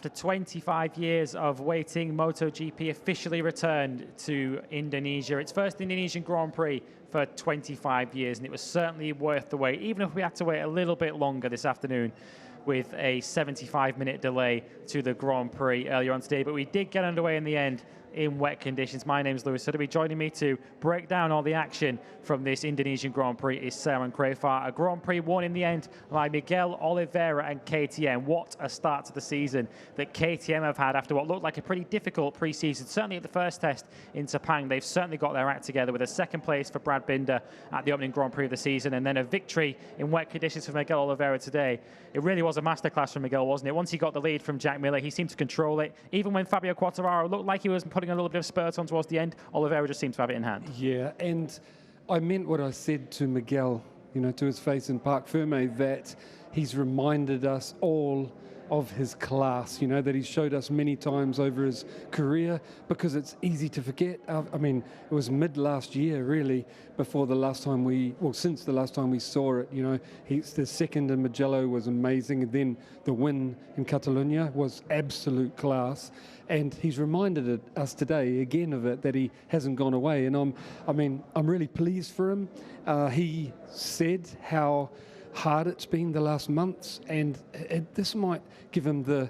After 25 years of waiting, MotoGP officially returned to Indonesia. Its first Indonesian Grand Prix for 25 years, and it was certainly worth the wait, even if we had to wait a little bit longer this afternoon with a 75-minute delay to the Grand Prix earlier on today. But we did get underway in the end in wet conditions. My name is Lewis Suddaby. Joining me to break down all the action from this Indonesian Grand Prix is Sarah Crafar. A Grand Prix won in the end by Miguel Oliveira and KTM. What a start to the season that KTM have had after what looked like a pretty difficult pre-season. Certainly at the first test in Sepang, they've certainly got their act together with a second place for Brad Binder at the opening Grand Prix of the season, and then a victory in wet conditions for Miguel Oliveira today. It really was a masterclass from Miguel, wasn't it? Once he got the lead from Jack Miller, he seemed to control it. Even when Fabio Quartararo looked like he was putting a little bit of spurt on towards the end, Oliveira just seemed to have it in hand. Yeah, and I meant what I said to Miguel, to his face in Parc Ferme, that he's reminded us all of his class, that he's showed us many times over his career, because it's easy to forget. I mean, it was mid last year, really, before the last time since the last time we saw it. The second in Mugello was amazing, and then the win in Catalunya was absolute class. And he's reminded us today again of it, that he hasn't gone away. And I'm really pleased for him. He said how hard it's been the last months, and this might give him the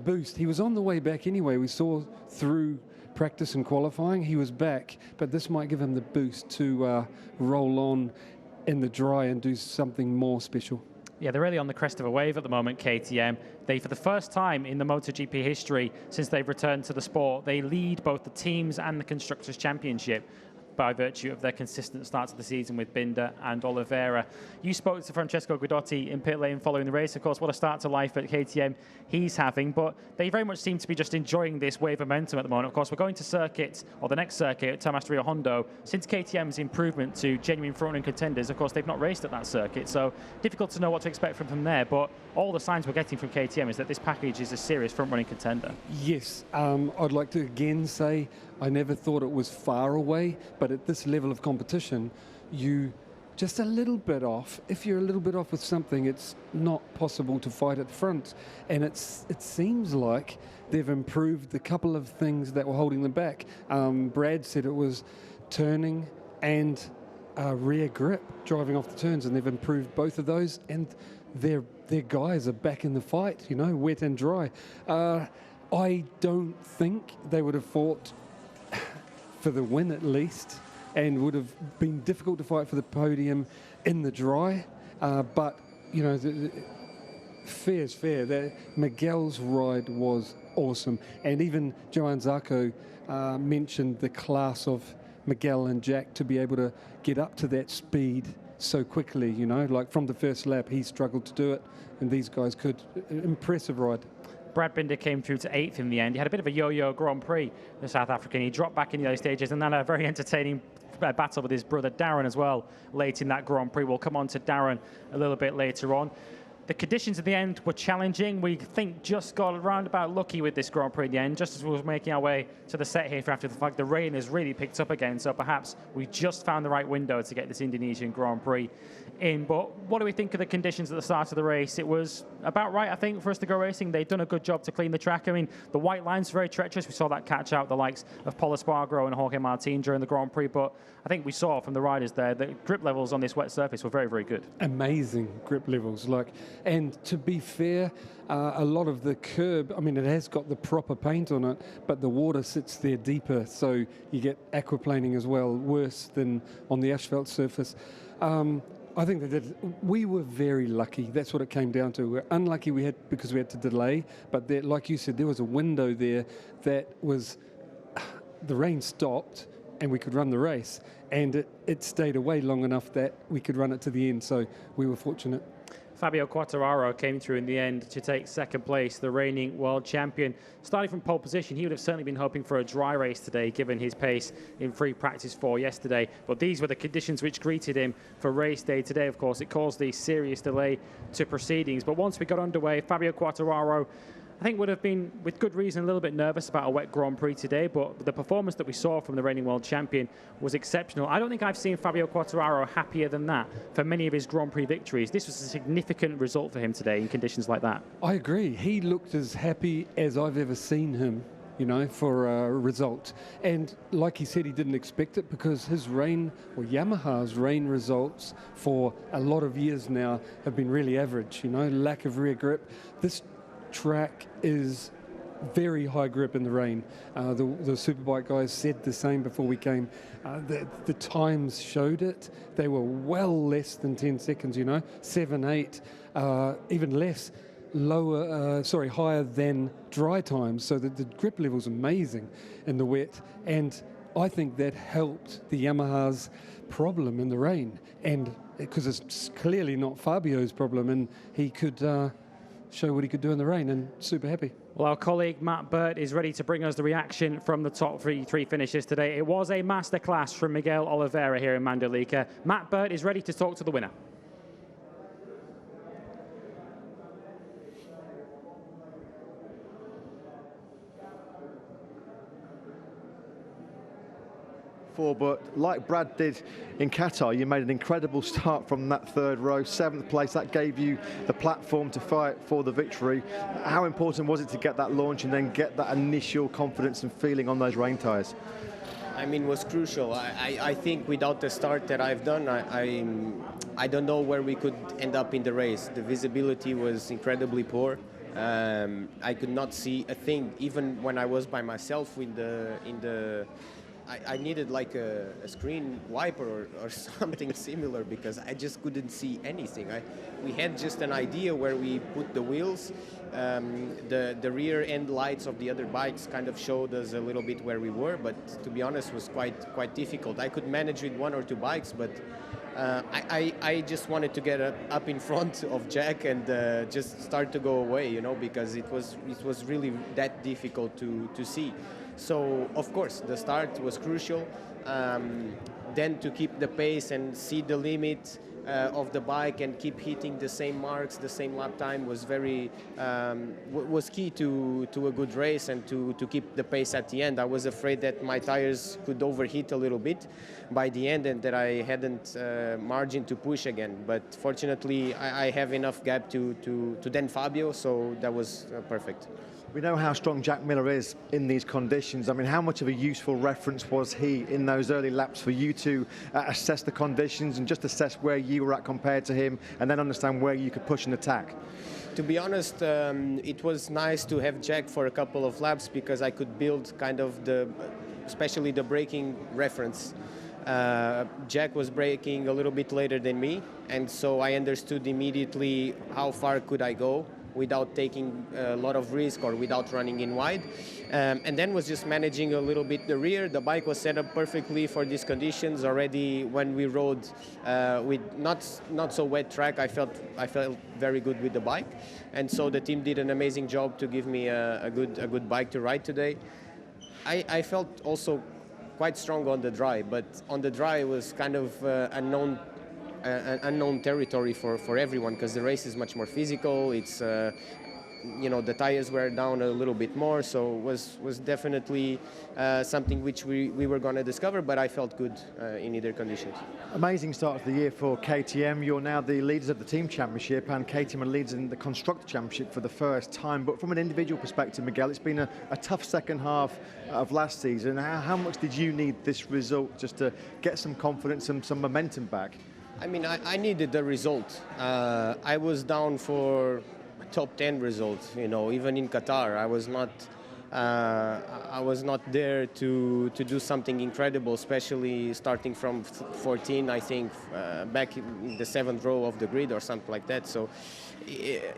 boost. He was on the way back anyway. We saw through practice and qualifying he was back, but this might give him the boost to roll on in the dry and do something more special. Yeah, they're really on the crest of a wave at the moment, KTM. They, for the first time in the MotoGP history since they've returned to the sport, they lead both the teams and the Constructors' Championship by virtue of their consistent start to the season with Binder and Oliveira. You spoke to Francesco Guidotti in pit lane following the race. Of course, what a start to life at KTM he's having, but they very much seem to be just enjoying this wave of momentum at the moment. Of course, we're going to circuit, or the next circuit, at Termas Rio Hondo. Since KTM's improvement to genuine front-running contenders, of course, they've not raced at that circuit, so difficult to know what to expect from them there, but all the signs we're getting from KTM is that this package is a serious front-running contender. Yes, I'd like to again say I never thought it was far away, but at this level of competition, you just a little bit off. If you're a little bit off with something, it's not possible to fight at the front. And it seems like they've improved the couple of things that were holding them back. Brad said it was turning and rear grip, driving off the turns, and they've improved both of those. And their guys are back in the fight, wet and dry. I don't think they would have fought for the win at least, and would have been difficult to fight for the podium in the dry. But, fair's fair. Miguel's ride was awesome. And even Johann Zarco mentioned the class of Miguel and Jack to be able to get up to that speed so quickly, like from the first lap, he struggled to do it, and these guys could. Impressive ride. Brad Binder came through to 8th in the end. He had a bit of a yo-yo Grand Prix, the South African. He dropped back in the early stages and then a very entertaining battle with his brother Darren as well late in that Grand Prix. We'll come on to Darren a little bit later on. The conditions at the end were challenging. We think just got around about lucky with this Grand Prix in the end, just as we were making our way to the set here for after the fact. The rain has really picked up again, so perhaps we just found the right window to get this Indonesian Grand Prix in. But what do we think of the conditions at the start of the race? It was about right, I think, for us to go racing. They've done a good job to clean the track. I mean, the white line's very treacherous. We saw that catch out the likes of Paul Espargaro and Jorge Martin during the Grand Prix, but I think we saw from the riders there that grip levels on this wet surface were very, very good. Amazing grip levels, and to be fair, a lot of the curb, I mean, it has got the proper paint on it, but the water sits there deeper, so you get aquaplaning as well, worse than on the asphalt surface. I think we were very lucky. That's what it came down to. We're unlucky because we had to delay, but there, like you said, there was a window there that was, the rain stopped and we could run the race, and it stayed away long enough that we could run it to the end, so we were fortunate. Fabio Quartararo came through in the end to take second place, the reigning world champion. Starting from pole position, he would have certainly been hoping for a dry race today, given his pace in free practice 4 yesterday. But these were the conditions which greeted him for race day today. Of course, it caused the serious delay to proceedings. But once we got underway, Fabio Quartararo I think would have been, with good reason, a little bit nervous about a wet Grand Prix today, but the performance that we saw from the reigning world champion was exceptional. I don't think I've seen Fabio Quartararo happier than that for many of his Grand Prix victories. This was a significant result for him today in conditions like that. I agree. He looked as happy as I've ever seen him, you know, for a result. And like he said, he didn't expect it because his rain, or Yamaha's rain results for a lot of years now have been really average, you know, lack of rear grip. This track is very high grip in the rain. The Superbike guys said the same before we came. The times showed it. They were well less than 10 seconds, you know, 7, 8, even less. Higher than dry times, so that the grip level's amazing in the wet, and I think that helped the Yamaha's problem in the rain, and because it's clearly not Fabio's problem, and he could show what he could do in the rain, and super happy. Well, our colleague Matt Birt is ready to bring us the reaction from the top three finishers today. It was a masterclass from Miguel Oliveira here in Mandalika. Matt Birt is ready to talk to the winner. But like Brad did in Qatar, you made an incredible start from that third row, 7th place. That gave you the platform to fight for the victory. How important was it to get that launch and then get that initial confidence and feeling on those rain tyres? I mean, it was crucial. I think without the start that I've done, I don't know where we could end up in the race. The visibility was incredibly poor. I could not see a thing, even when I was by myself I needed like a screen wiper or something similar, because I just couldn't see anything. We had just an idea where we put the wheels. The rear end lights of the other bikes kind of showed us a little bit where we were, but to be honest, it was quite difficult. I could manage with 1 or 2 bikes, but I just wanted to get up in front of Jack and just start to go away, you know, because it was really that difficult to see. So, of course, the start was crucial. Then to keep the pace and see the limit of the bike and keep hitting the same marks, the same lap time was was key to a good race and to keep the pace at the end. I was afraid that my tires could overheat a little bit by the end and that I hadn't margin to push again. But fortunately, I have enough gap to then Fabio, so that was perfect. We know how strong Jack Miller is in these conditions. I mean, how much of a useful reference was he in those early laps for you to assess the conditions and just assess where you were at compared to him, and then understand where you could push and attack? To be honest, it was nice to have Jack for a couple of laps because I could build kind of especially the braking reference. Jack was braking a little bit later than me, and so I understood immediately how far could I go without taking a lot of risk or without running in wide. And then was just managing a little bit the rear. The bike was set up perfectly for these conditions. Already when we rode with not so wet track, I felt very good with the bike. And so the team did an amazing job to give me a good bike to ride today. I felt also quite strong on the dry, but on the dry it was kind of an unknown territory for everyone, because the race is much more physical. It's the tires were down a little bit more, so it was definitely something which we were going to discover, but I felt good in either conditions. Amazing start to the year for KTM. You're now the leaders of the team championship, and KTM are leaders in the constructor championship for the first time. But from an individual perspective, Miguel, it's been a tough second half of last season. How much did you need this result just to get some confidence and some momentum back? I mean, I needed the result. I was down for a top 10 result, you know, even in Qatar. I was not there to do something incredible, especially starting from 14, I think, back in the 7th row of the grid or something like that. So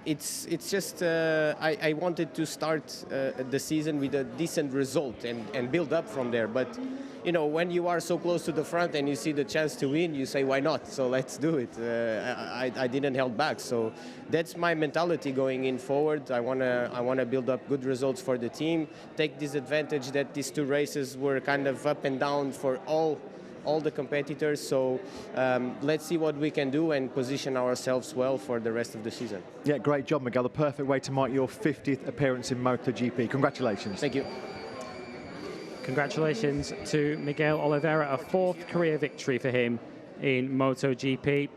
it's just I wanted to start the season with a decent result and build up from there. But you know, when you are so close to the front and you see the chance to win, you say, why not? So let's do it. I didn't hold back. So that's my mentality going in forward. I wanna build up good results for the team, take this advantage that these 2 races were kind of up and down for all all the competitors. So let's see what we can do and position ourselves well for the rest of the season. Yeah, great job, Miguel. The perfect way to mark your 50th appearance in MotoGP. Congratulations. Thank you. Congratulations to Miguel Oliveira, a 4th career victory for him in MotoGP.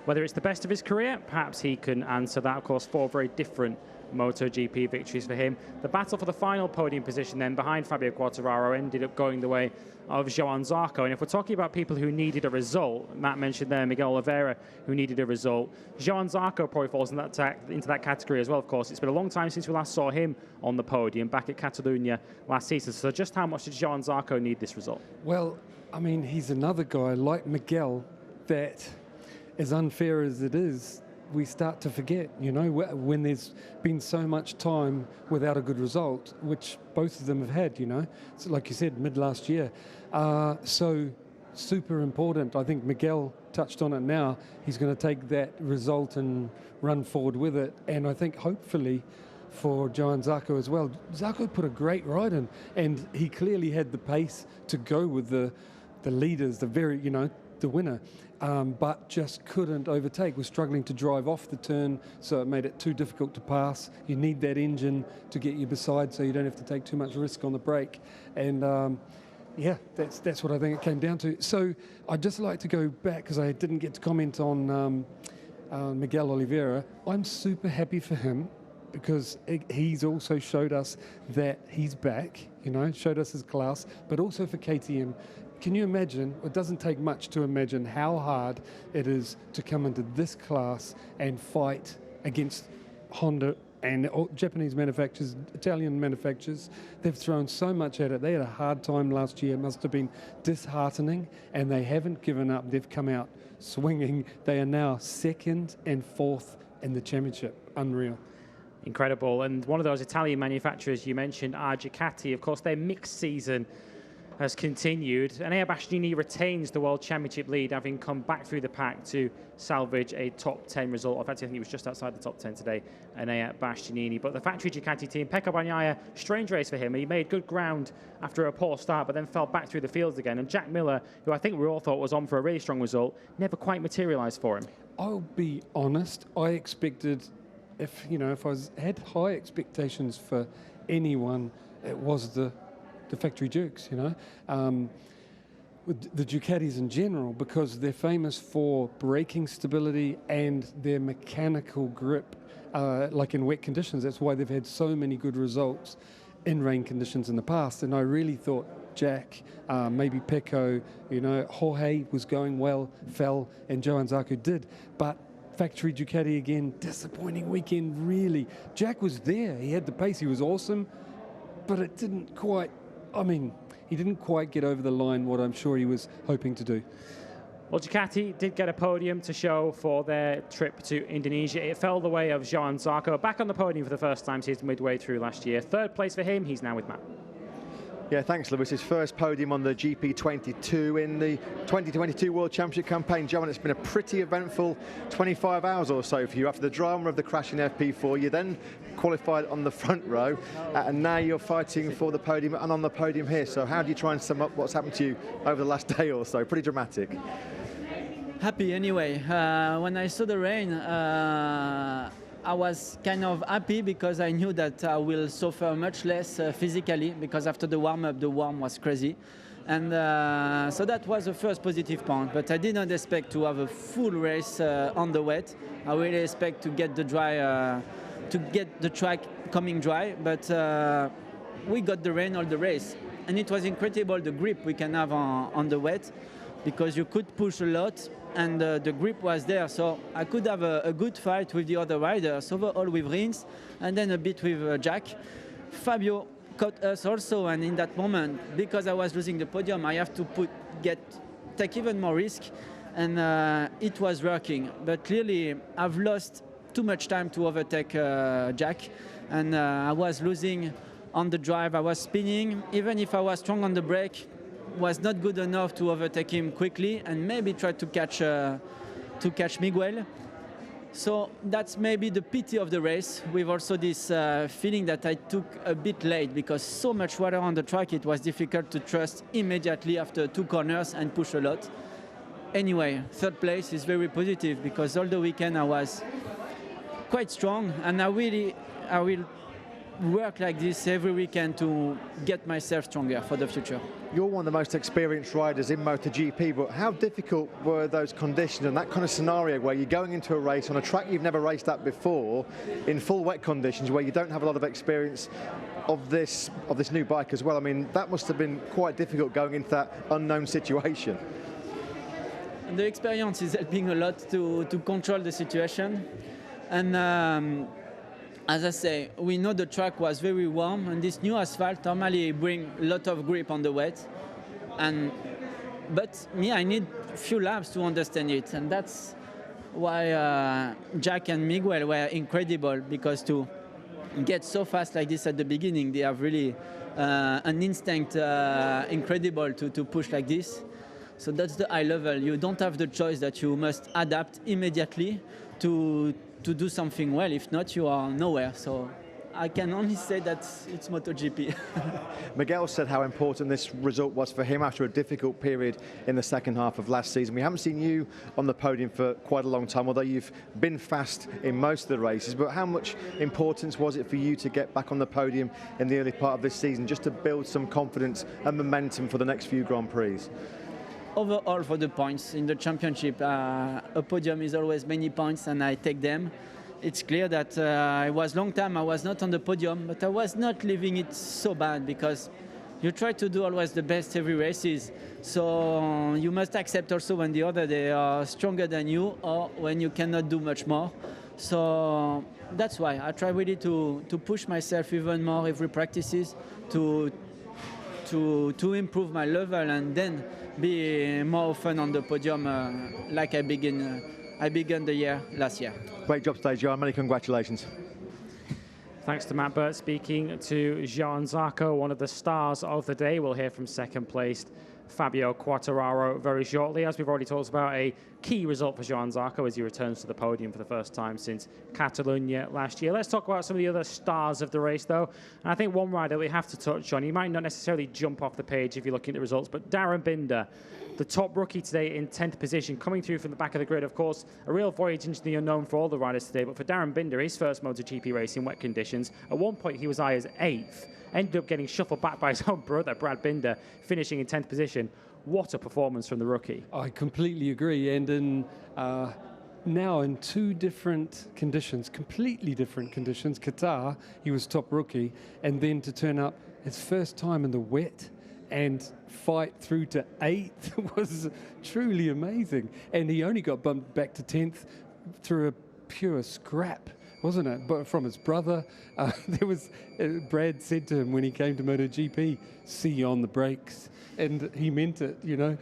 Whether it's the best of his career, perhaps he can answer that. Of course, 4 very different MotoGP victories for him. The battle for the final podium position then behind Fabio Quartararo ended up going the way of Johann Zarco. And if we're talking about people who needed a result, Matt mentioned there Miguel Oliveira, who needed a result. Johann Zarco probably falls into that category as well, of course. It's been a long time since we last saw him on the podium back at Catalunya last season. So just how much did Johann Zarco need this result? Well, I mean, he's another guy like Miguel that, as unfair as it is, we start to forget, you know, when there's been so much time without a good result, which both of them have had, you know. So like you said, mid last year. So super important. I think Miguel touched on it now. He's going to take that result and run forward with it. And I think hopefully for Johann Zarco as well. Zarco put a great ride in, and he clearly had the pace to go with the leaders, the winner. But just couldn't overtake, was struggling to drive off the turn, so it made it too difficult to pass. You need that engine to get you beside so you don't have to take too much risk on the brake. And yeah, that's what I think it came down to. So I'd just like to go back, because I didn't get to comment on Miguel Oliveira. I'm super happy for him, because he's also showed us that he's back, you know, showed us his class, but also for KTM. Can you imagine, it doesn't take much to imagine how hard it is to come into this class and fight against Honda and Japanese manufacturers, Italian manufacturers. They've thrown so much at it. They had a hard time last year. It must have been disheartening, and they haven't given up. They've come out swinging. They are now 2nd and 4th in the championship. Unreal. Incredible. And one of those Italian manufacturers you mentioned, Ducati, of course, their mixed season has continued. Enea Bastianini retains the World Championship lead, having come back through the pack to salvage a top 10 result. In fact, I think he was just outside the top 10 today, Enea Bastianini. But the factory Ducati team, Pecco Bagnaia, strange race for him. He made good ground after a poor start, but then fell back through the fields again. And Jack Miller, who I think we all thought was on for a really strong result, never quite materialised for him. I'll be honest, I expected, if I had high expectations for anyone, it was the factory Dukes, you know, with the Ducatis in general, because they're famous for braking stability and their mechanical grip, like in wet conditions. That's why they've had so many good results in rain conditions in the past. And I really thought Jack, maybe Pecco, you know, Jorge was going well, fell, and Johann Zarco did. But factory Ducati again, disappointing weekend, really. Jack was there, he had the pace, he was awesome, but it didn't quite, he didn't quite get over the line what I'm sure he was hoping to do. Well, Ducati did get a podium to show for their trip to Indonesia. It fell the way of Johann Zarco, back on the podium for the first time since midway through last year. 3rd place for him, he's now with Matt. Yeah, thanks, Lewis. His first podium on the GP22 in the 2022 World Championship campaign. Johann, it's been a pretty eventful 25 hours or so for you. After the drama of the crash in FP4, you then qualified on the front row, and now you're fighting for the podium and on the podium here. So how do you try and sum up what's happened to you over the last day or so? Pretty dramatic. Happy anyway. When I saw the rain, I was kind of happy, because I knew that I will suffer much less physically, because after the warm-up, the warm was crazy. And so that was the first positive point. But I did not expect to have a full race on the wet. I really expect to get the track coming dry. But we got the rain all the race. And it was incredible, the grip we can have on the wet, because you could push a lot, and the grip was there, so I could have a good fight with the other riders, overall with Rins, and then a bit with Jack. Fabio caught us also, and in that moment, because I was losing the podium, I have to take even more risk, and it was working. But clearly, I've lost too much time to overtake Jack, and I was losing on the drive. I was spinning, even if I was strong on the brake, was not good enough to overtake him quickly and maybe try to catch Miguel. So that's maybe the pity of the race, with also this feeling that I took a bit late, because so much water on the track, it was difficult to trust immediately after 2 corners and push a lot. Anyway, 3rd place is very positive, because all the weekend I was quite strong, and I will work like this every weekend to get myself stronger for the future. You're one of the most experienced riders in MotoGP, but how difficult were those conditions and that kind of scenario where you're going into a race on a track you've never raced at before, in full wet conditions, where you don't have a lot of experience of this new bike as well? I mean, that must have been quite difficult going into that unknown situation. The experience is helping a lot to control the situation, and as I say, we know the track was very warm, and this new asphalt normally bring a lot of grip on the wet. But me, I need a few laps to understand it, and that's why Jack and Miguel were incredible, because to get so fast like this at the beginning, they have really an instinct incredible to push like this. So that's the high level. You don't have the choice that you must adapt immediately to do something well. If not, you are nowhere. So I can only say that it's MotoGP. Miguel said how important this result was for him after a difficult period in the second half of last season. We haven't seen you on the podium for quite a long time, although you've been fast in most of the races. But how much importance was it for you to get back on the podium in the early part of this season, just to build some confidence and momentum for the next few Grand Prix? Overall, for the points in the championship, a podium is always many points, and I take them. It's clear that it was long time I was not on the podium, but I was not leaving it so bad, because you try to do always the best every races. So you must accept also when the other they are stronger than you, or when you cannot do much more. So that's why I try really to push myself even more every practices to improve my level, and then be more often on the podium like I began the year last year. Great job today, Johann. Many congratulations. Thanks to Matt Birt. Speaking to Johann Zarco, one of the stars of the day. We'll hear from second placed Fabio Quartararo very shortly. As we've already talked about, a key result for Johann Zarco as he returns to the podium for the first time since Catalonia last year. Let's talk about some of the other stars of the race, though. And I think one rider we have to touch on, he might not necessarily jump off the page if you're looking at the results, but Darryn Binder, the top rookie today in 10th position, coming through from the back of the grid. Of course, a real voyage into the unknown for all the riders today, but for Darryn Binder, his first MotoGP race in wet conditions, at one point he was high as 8th. Ended up getting shuffled back by his own brother, Brad Binder, finishing in 10th position. What a performance from the rookie. I completely agree. And now in 2 different conditions, completely different conditions. Qatar, he was top rookie. And then to turn up his first time in the wet and fight through to 8th was truly amazing. And he only got bumped back to 10th through a pure scrap, wasn't it? But from his brother, Brad said to him when he came to MotoGP, see you on the brakes. And he meant it, you know.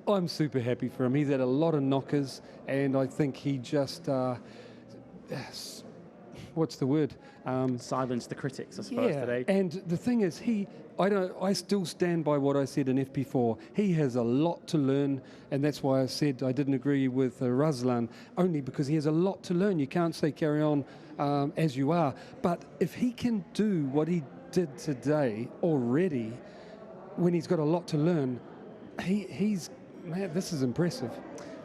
I'm super happy for him. He's had a lot of knockers, and I think he just, what's the word? Silence the critics, I suppose, today. And the thing is, I still stand by what I said in FP4. He has a lot to learn, and that's why I said I didn't agree with Ruslan, only because he has a lot to learn. You can't say carry on as you are. But if he can do what he did today already, when he's got a lot to learn, man, this is impressive.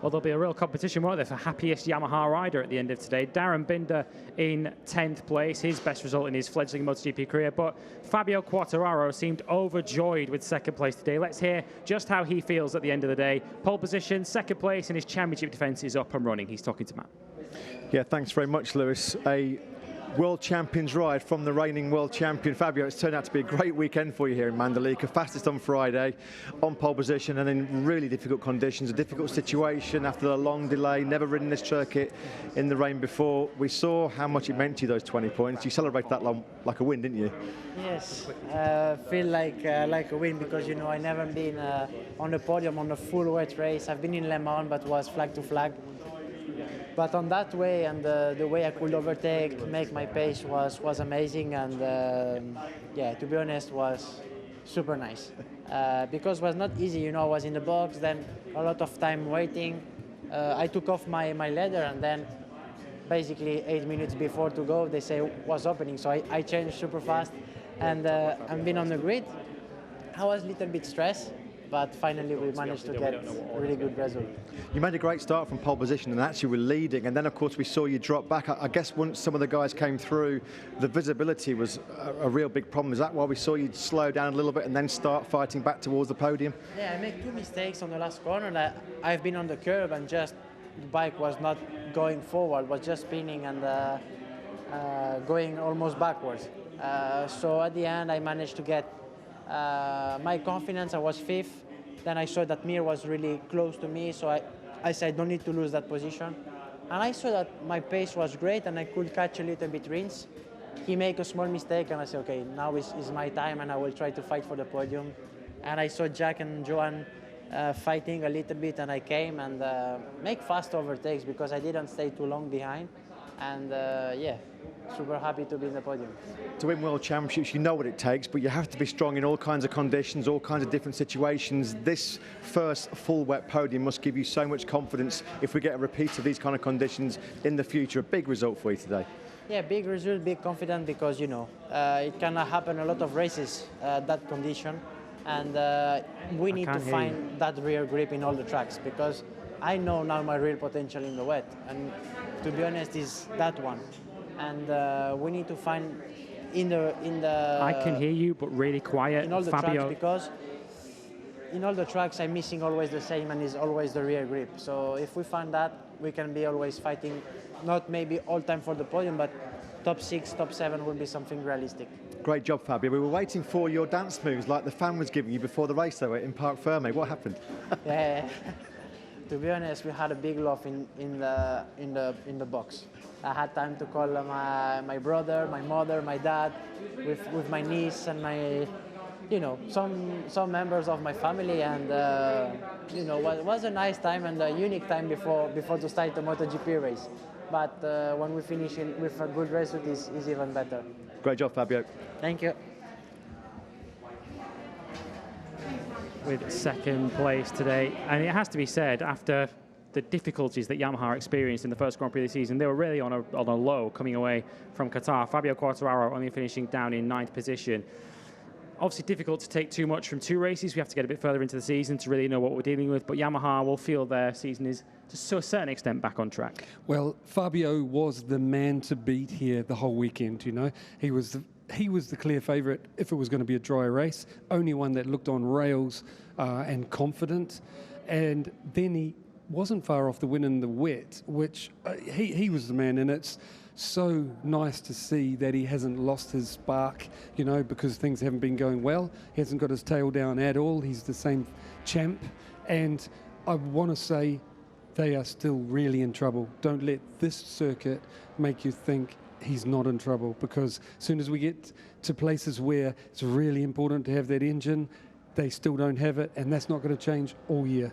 Well, there'll be a real competition, won't there, for happiest Yamaha rider at the end of today. Darryn Binder in 10th place, his best result in his fledgling MotoGP career. But Fabio Quartararo seemed overjoyed with second place today. Let's hear just how he feels at the end of the day. Pole position, second place, and his championship defence is up and running. He's talking to Matt. Yeah, thanks very much, Lewis. A World Champions ride from the reigning world champion Fabio. It's turned out to be a great weekend for you here in Mandalika. Fastest on Friday, on pole position, and in really difficult conditions. A difficult situation after a long delay. Never ridden this circuit in the rain before. We saw how much it meant to you, those 20 points. You celebrated that like a win, didn't you? Yes, feel like a win, because you know I never been on the podium on a full wet race. I've been in Le Mans, but was flag to flag. But on that way, and the way I could overtake, make my pace was amazing, and yeah, to be honest, was super nice. Because it was not easy, you know. I was in the box, then a lot of time waiting, I took off my leather, and then basically 8 minutes before to go, they say was opening. So I changed super fast, and I've been on the grid. I was a little bit stressed, but finally we managed to get a really good result. You made a great start from pole position and actually were leading, and then of course we saw you drop back. I guess once some of the guys came through, the visibility was a real big problem. Is that why we saw you slow down a little bit and then start fighting back towards the podium? Yeah, I made 2 mistakes on the last corner. That I've been on the curb and just the bike was not going forward, was just spinning and going almost backwards. So at the end I managed to get my confidence. I was 5th. Then I saw that Mir was really close to me, so I said, don't need to lose that position. And I saw that my pace was great and I could catch a little bit Rins. He made a small mistake and I said, okay, now is my time and I will try to fight for the podium. And I saw Jack and Johann fighting a little bit, and I came and make fast overtakes because I didn't stay too long behind. And yeah, super happy to be in the podium. To win World Championships, you know what it takes, but you have to be strong in all kinds of conditions, all kinds of different situations. This first full wet podium must give you so much confidence if we get a repeat of these kind of conditions in the future. A big result for you today. Yeah, big result, big confidence, because you know it can happen a lot of races that condition, and we need to find that rear grip in all the tracks, because I know now my real potential in the wet, and to be honest, is that one. And we need to find in the. I can hear you, but really quiet, in all the Fabio. tracks, because in all the tracks I'm missing always the same, and is always the rear grip. So if we find that, we can be always fighting, not maybe all time for the podium, but top 6, top 7 will be something realistic. Great job, Fabio. We were waiting for your dance moves like the fan was giving you before the race, though, in Parc Fermé. What happened? Yeah. To be honest, we had a big laugh in the box. I had time to call my brother, my mother, my dad, with my niece and my, you know, some members of my family, and you know, it was a nice time and a unique time before to start the MotoGP race. But when we finish with a good result, is even better. Great job, Fabio. Thank you. With second place today, and it has to be said, after the difficulties that Yamaha experienced in the first Grand Prix of the season, they were really on a low coming away from Qatar. Fabio Quartararo only finishing down in 9th position. Obviously difficult to take too much from 2 races. We have to get a bit further into the season to really know what we're dealing with, but Yamaha will feel their season is, to a certain extent, back on track. Well, Fabio was the man to beat here the whole weekend, you know. He was the clear favourite if it was going to be a dry race, only one that looked on rails and confident. And then he wasn't far off the win in the wet, which he was the man, and it's so nice to see that he hasn't lost his spark, you know, because things haven't been going well. He hasn't got his tail down at all. He's the same champ, and I want to say they are still really in trouble. Don't let this circuit make you think he's not in trouble, because as soon as we get to places where it's really important to have that engine, they still don't have it, and that's not going to change all year.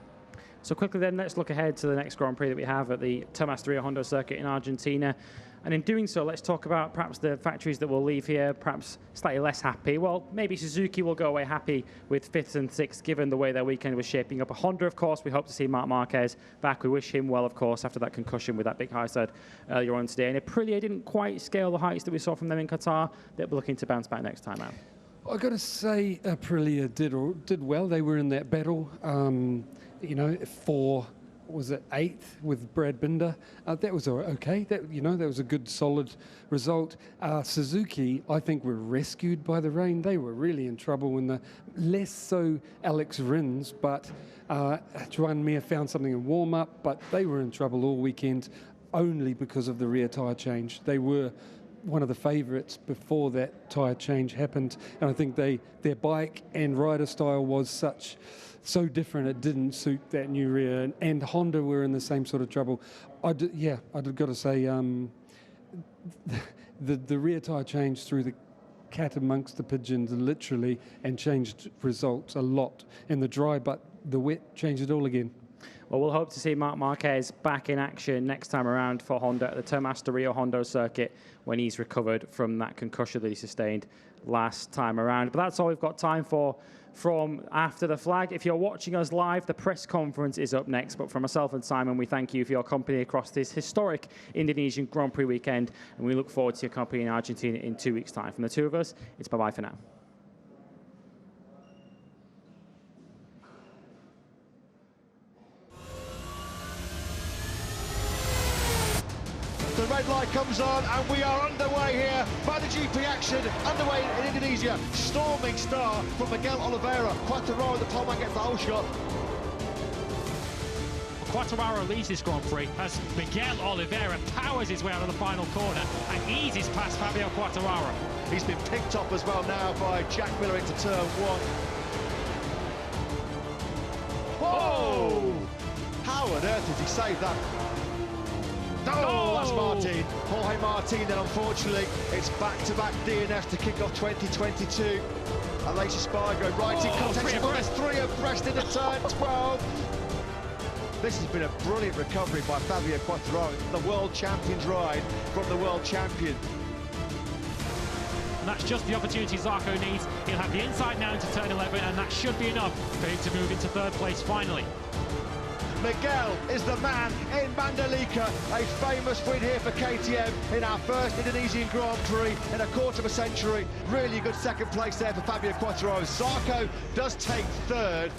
So quickly then, let's look ahead to the next Grand Prix that we have at the Tomás Rio Hondo circuit in Argentina. And in doing so, let's talk about perhaps the factories that will leave here perhaps slightly less happy. Well, maybe Suzuki will go away happy with 5th and 6th, given the way their weekend was shaping up. A Honda, of course, we hope to see Marc Marquez back. We wish him well, of course, after that concussion with that big high side earlier on today. And Aprilia didn't quite scale the heights that we saw from them in Qatar. They'll be looking to bounce back next time out. I've got to say Aprilia did well. They were in that battle, you know, for... was it 8th with Brad Binder? That was okay. That was a good, solid result. Suzuki, I think, were rescued by the rain. They were really in trouble in the less so Alex Rins, but Joan Mir found something in warm-up. But they were in trouble all weekend, only because of the rear tyre change. They were one of the favourites before that tyre change happened, and I think their bike and rider style was so different, it didn't suit that new rear, and Honda were in the same sort of trouble. I've got to say the rear tyre change threw the cat amongst the pigeons, literally, and changed results a lot in the dry, but the wet changed it all again. Well, we'll hope to see Marc Marquez back in action next time around for Honda at the Tomás Rio Hondo circuit when he's recovered from that concussion that he sustained last time around. But that's all we've got time for from after the flag. If you're watching us live, the press conference is up next. But for myself and Simon, we thank you for your company across this historic Indonesian Grand Prix weekend, and we look forward to your company in Argentina in 2 weeks' time. From the two of us, it's bye-bye for now. The red light comes on and we are underway here. MotoGP action underway in Indonesia. Storming start from Miguel Oliveira. Quartararo, the pole man, gets the whole shot. Quartararo leads this Grand Prix as Miguel Oliveira powers his way out of the final corner and eases past Fabio Quartararo. He's been picked up as well now by Jack Miller into turn one. Whoa! How on earth did he save that? Oh, that's Martin. Jorge Martin, then unfortunately, it's back-to-back DNFs to kick off 2022. Aleix Espargaro right in contention. Oh, there's three abreast into turn 12. This has been a brilliant recovery by Fabio Quartararo. The world champion's ride from the world champion. And that's just the opportunity Zarco needs. He'll have the inside now into turn 11, and that should be enough for him to move into third place finally. Miguel is the man in Mandalika. A famous win here for KTM in our first Indonesian Grand Prix in a quarter of a century. Really good second place there for Fabio Quartararo. Zarco does take third.